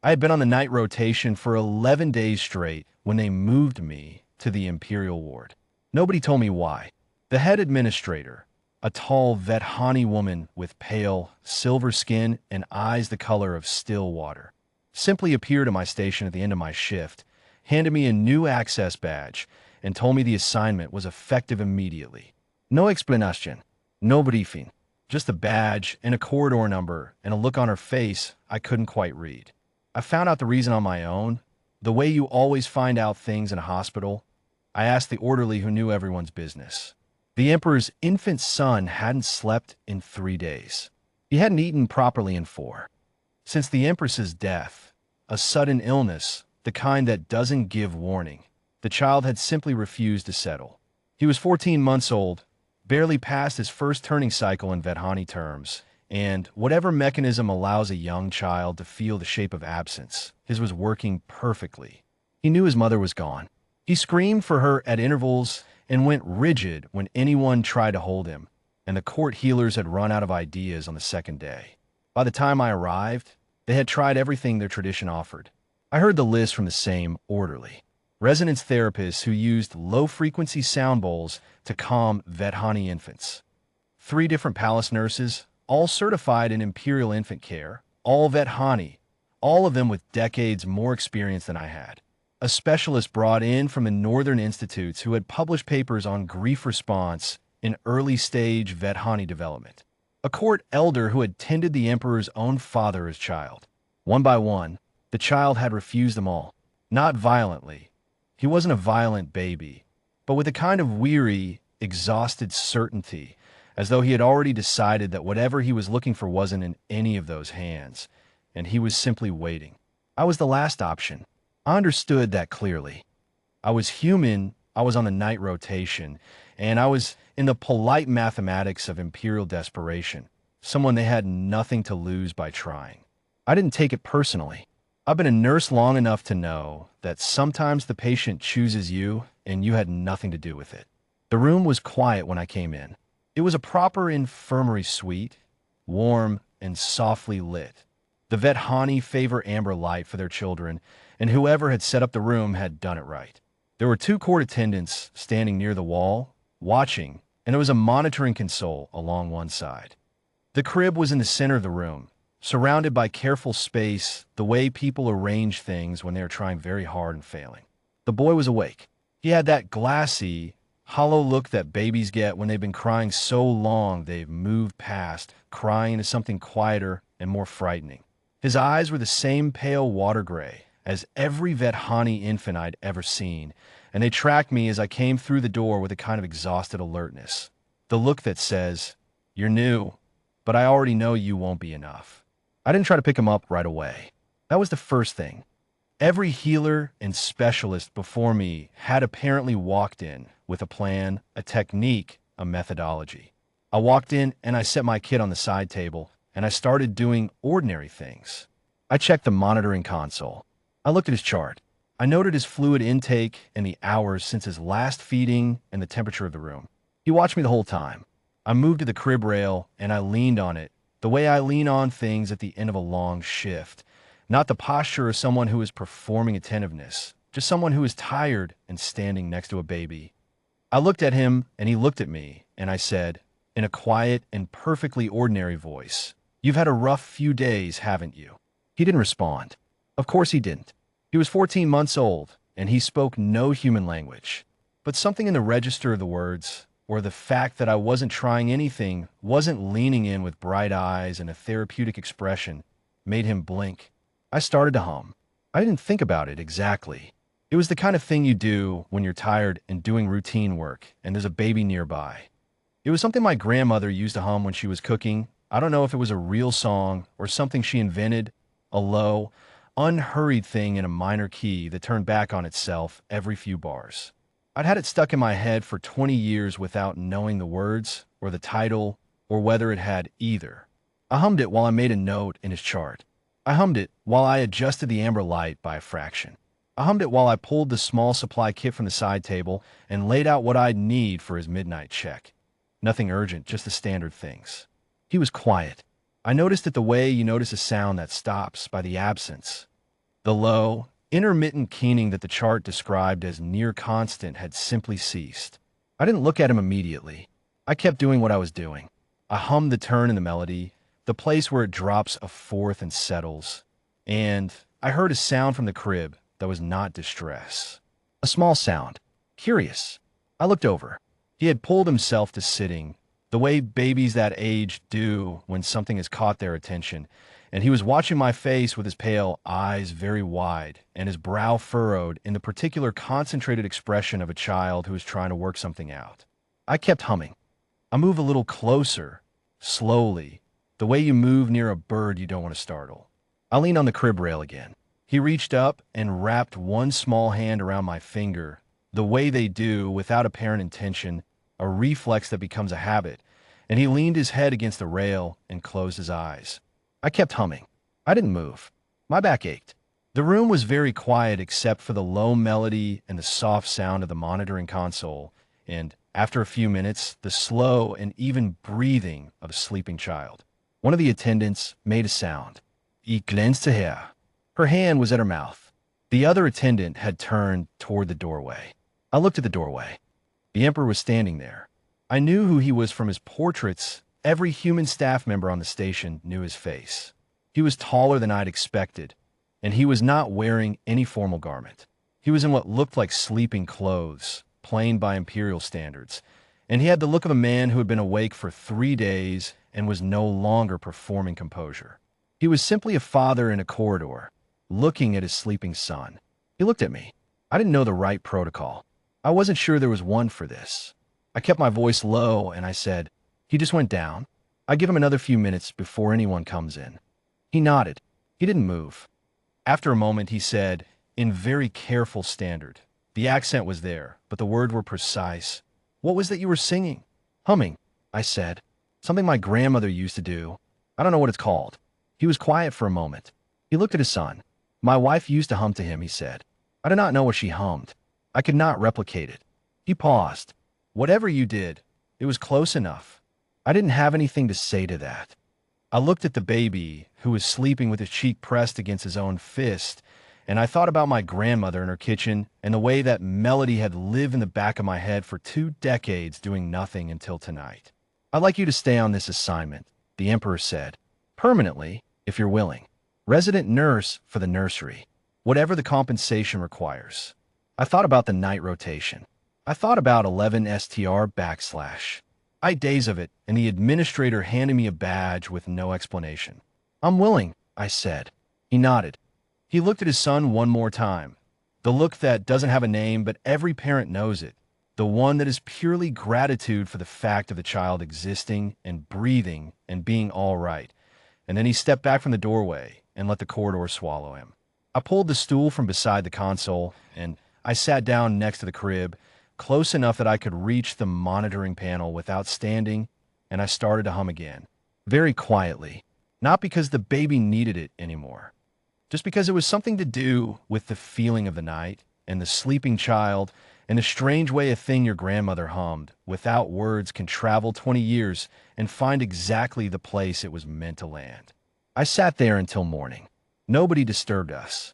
I had been on the night rotation for 11 days straight when they moved me to the Imperial Ward. Nobody told me why. The head administrator, a tall Vethani woman with pale, silver skin and eyes the color of still water, simply appeared at my station at the end of my shift, handed me a new access badge, and told me the assignment was effective immediately. No explanation, no briefing, just a badge and a corridor number and a look on her face I couldn't quite read. I found out the reason on my own, the way you always find out things in a hospital. I asked the orderly who knew everyone's business. The Emperor's infant son hadn't slept in 3 days. He hadn't eaten properly in 4. Since the Empress's death, a sudden illness, the kind that doesn't give warning, the child had simply refused to settle. He was 14 months old, barely past his first turning cycle in Vethani terms, and whatever mechanism allows a young child to feel the shape of absence, his was working perfectly. He knew his mother was gone. He screamed for her at intervals and went rigid when anyone tried to hold him, and the court healers had run out of ideas on the second day. By the time I arrived, they had tried everything their tradition offered. I heard the list from the same orderly. Resonance therapists who used low-frequency sound bowls to calm Vethani infants. 3 different palace nurses, all certified in Imperial infant care, all Vethani, all of them with decades more experience than I had. A specialist brought in from the Northern Institutes who had published papers on grief response in early-stage Vethani development. A court elder who had tended the Emperor's own father as child. One by one, the child had refused them all. Not violently. He wasn't a violent baby, but with a kind of weary, exhausted certainty, as though he had already decided that whatever he was looking for wasn't in any of those hands, and he was simply waiting. I was the last option. I understood that clearly. I was human, I was on the night rotation, and I was in the polite mathematics of imperial desperation, someone they had nothing to lose by trying. I didn't take it personally. I've been a nurse long enough to know that sometimes the patient chooses you and you had nothing to do with it. The room was quiet when I came in. It was a proper infirmary suite, warm and softly lit. The Vethani favor amber light for their children, and whoever had set up the room had done it right. There were 2 court attendants standing near the wall, watching, and there was a monitoring console along one side. The crib was in the center of the room, surrounded by careful space, the way people arrange things when they are trying very hard and failing. The boy was awake. He had that glassy, hollow look that babies get when they've been crying so long they've moved past crying into something quieter and more frightening. His eyes were the same pale water gray as every Vethani infant I'd ever seen, and they tracked me as I came through the door with a kind of exhausted alertness. The look that says, "You're new, but I already know you won't be enough." I didn't try to pick him up right away. That was the first thing. Every healer and specialist before me had apparently walked in with a plan, a technique, a methodology. I walked in and I set my kid on the side table and I started doing ordinary things. I checked the monitoring console. I looked at his chart. I noted his fluid intake and the hours since his last feeding and the temperature of the room. He watched me the whole time. I moved to the crib rail and I leaned on it, the way I lean on things at the end of a long shift. Not the posture of someone who is performing attentiveness, just someone who is tired and standing next to a baby. I looked at him and he looked at me, and I said, in a quiet and perfectly ordinary voice, "You've had a rough few days, haven't you?" He didn't respond. Of course he didn't. He was 14 months old, and he spoke no human language. But something in the register of the words, or the fact that I wasn't trying anything, wasn't leaning in with bright eyes and a therapeutic expression, made him blink. I started to hum. I didn't think about it exactly. It was the kind of thing you do when you're tired and doing routine work and there's a baby nearby. It was something my grandmother used to hum when she was cooking. I don't know if it was a real song or something she invented, a low, unhurried thing in a minor key that turned back on itself every few bars. I'd had it stuck in my head for 20 years without knowing the words or the title or whether it had either. I hummed it while I made a note in his chart. I hummed it while I adjusted the amber light by a fraction. I hummed it while I pulled the small supply kit from the side table and laid out what I'd need for his midnight check. Nothing urgent, just the standard things. He was quiet. I noticed it the way you notice a sound that stops by the absence, The low, intermittent keening that the chart described as near constant had simply ceased. I didn't look at him immediately. I kept doing what I was doing. I hummed the turn in the melody, the place where it drops a fourth and settles, and I heard a sound from the crib that was not distress. A small sound. Curious. I looked over. He had pulled himself to sitting, the way babies that age do when something has caught their attention, and he was watching my face with his pale eyes very wide and his brow furrowed in the particular concentrated expression of a child who is trying to work something out. I kept humming. I move a little closer, slowly, the way you move near a bird you don't want to startle. I leaned on the crib rail again. He reached up and wrapped one small hand around my finger, the way they do, without apparent intention, a reflex that becomes a habit, and he leaned his head against the rail and closed his eyes. I kept humming. I didn't move. My back ached. The room was very quiet except for the low melody and the soft sound of the monitoring console, and after a few minutes, the slow and even breathing of a sleeping child. One of the attendants made a sound. Ich glänzte her. Her hand was at her mouth. The other attendant had turned toward the doorway. I looked at the doorway. The Emperor was standing there. I knew who he was from his portraits. Every human staff member on the station knew his face. He was taller than I'd expected, and he was not wearing any formal garment. He was in what looked like sleeping clothes, plain by imperial standards, and he had the look of a man who had been awake for 3 days and was no longer performing composure. He was simply a father in a corridor, looking at his sleeping son. He looked at me. I didn't know the right protocol. I wasn't sure there was one for this. I kept my voice low and I said, "He just went down. I give him another few minutes before anyone comes in." He nodded. He didn't move. After a moment, he said, in very careful standard. The accent was there, but the words were precise. "What was that you were singing?" "Humming," I said. "Something my grandmother used to do. I don't know what it's called." He was quiet for a moment. He looked at his son. "My wife used to hum to him," he said. "I did not know what she hummed. I could not replicate it." He paused. "Whatever you did, it was close enough." I didn't have anything to say to that. I looked at the baby, who was sleeping with his cheek pressed against his own fist, and I thought about my grandmother in her kitchen and the way that melody had lived in the back of my head for 2 decades doing nothing until tonight. "I'd like you to stay on this assignment," the Emperor said. "Permanently, if you're willing. Resident nurse for the nursery. Whatever the compensation requires." I thought about the night rotation. I thought about 11 STR/. I had days of it, and the administrator handed me a badge with no explanation. "I'm willing," I said. He nodded. He looked at his son one more time. The look that doesn't have a name, but every parent knows it. The one that is purely gratitude for the fact of the child existing and breathing and being all right. And then he stepped back from the doorway and let the corridor swallow him. I pulled the stool from beside the console, and I sat down next to the crib, close enough that I could reach the monitoring panel without standing, and I started to hum again. Very quietly. Not because the baby needed it anymore. Just because it was something to do with the feeling of the night, and the sleeping child, and the strange way a thing your grandmother hummed, without words, can travel 20 years and find exactly the place it was meant to land. I sat there until morning. Nobody disturbed us.